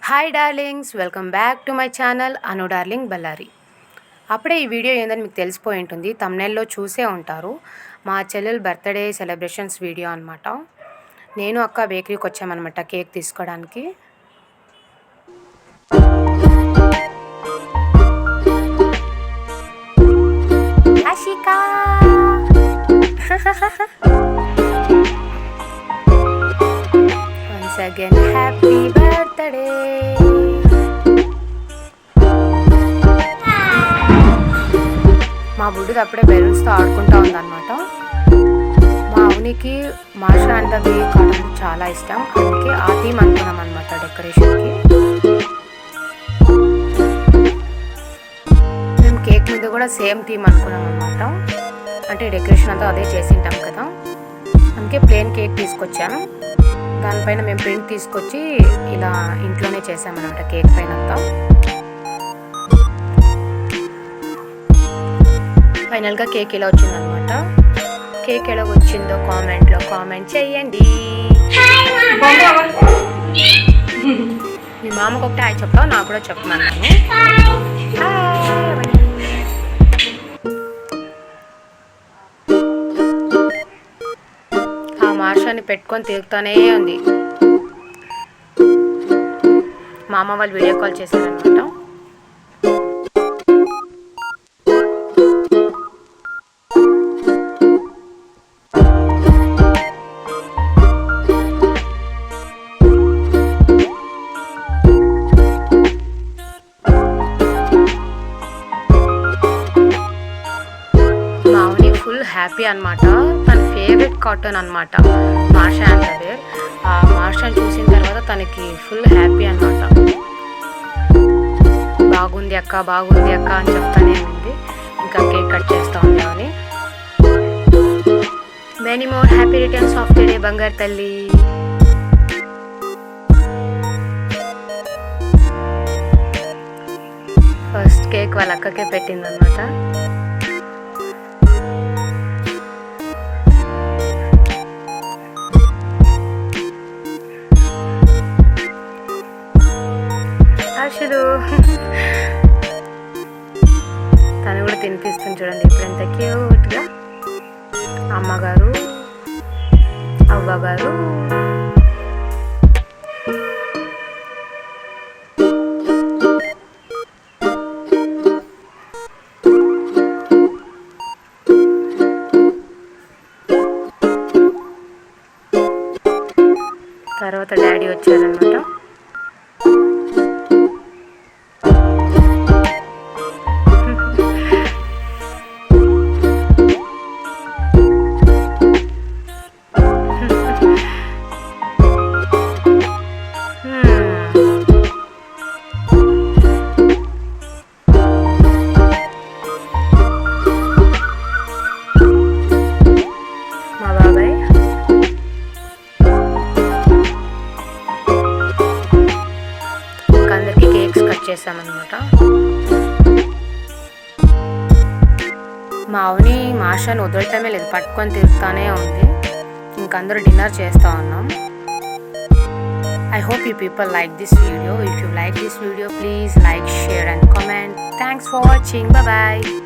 Hi darlings, welcome back to my channel Anu darling Ballari. అప్పుడే ఈ video ఏందని మీకు తెలిసిపోయి ఉంటుంది, తమ్నెల్లో చూసే ఉంటారు. మా చెల్లెలు బర్త్డే సెలబ్రేషన్స్ వీడియో అనమాట. నేను అక్క బేకరీకి వచ్చామన్నమాట కేక్ తీసుకోవడానికి. Ashika once again happy birthday. మా బుడ్డిది అప్పుడే బెలూన్స్తో ఆడుకుంటూ ఉందన్నమాట. మా అవునికి మార్షా అండ్ ద బీ కాటన్ చాలా ఇష్టం, అందుకే ఆ థీమ్ అనుకున్నాం అనమాట డెకరేషన్కి. మేము కేక్ మీద కూడా సేమ్ థీమ్ అనుకున్నాం అనమాట, అంటే డెకరేషన్ అంతా అదే చేసింటాం కదా, అందుకే ప్లెయిన్ కేక్ తీసుకొచ్చాను. దానిపైన మేము ప్రింట్ తీసుకొచ్చి ఇలా ఇంట్లోనే చేసామన్నమాట కేక్ పైన అంతా. ఫైనల్గా కేక్ ఇలా వచ్చిందనమాట. కేక్ ఎలా వచ్చిందో కామెంట్లో కామెంట్ చేయండి. మీ మామకు ఒకటి హాయ్ చెప్పావు, నాకు కూడా చెప్తున్నాను. ఆ మార్షాన్ని పెట్టుకొని తిరుగుతూనే ఉంది. మా అమ్మ వాళ్ళు వీడియో కాల్ చేశారనమాట. మావుని ఫుల్ హ్యాపీ అనమాట. తన ఫేవరెట్ కాటన్ అనమాట మార్షా అండ్ ద బేర్. ఆ మార్షాని చూసిన తర్వాత తనకి ఫుల్ హ్యాపీ అనమాట. బాగుంది అక్క బాగుంది అక్క అని చెప్తానే ఉంది. ఇంకా కేక్ కట్ చేస్తూ ఉందామని. Many more happy returns of the day బంగారు తల్లి. ఫస్ట్ కేక్ వాళ్ళ అక్కకే పెట్టిందనమాట. అసలు తను కూడా తినిపిస్తుంది చూడండి ఇప్పుడు ఎంత క్యూట్గా. అమ్మగారు అవ్వగారు తర్వాత డాడీ వచ్చారనమాట. మా బాబాయ్ ఇంకా అందరికీ కేక్స్ కట్ చేసామన్నమాట. మా అవుని మార్షాని వదలటమే లేదు, పట్టుకొని తిరుగుతానే ఉంది. ఇంకందరూ డిన్నర్ చేస్తూ ఉన్నాం. I hope you people like this video. If you like this video, please like, share and comment. Thanks for watching. Bye bye.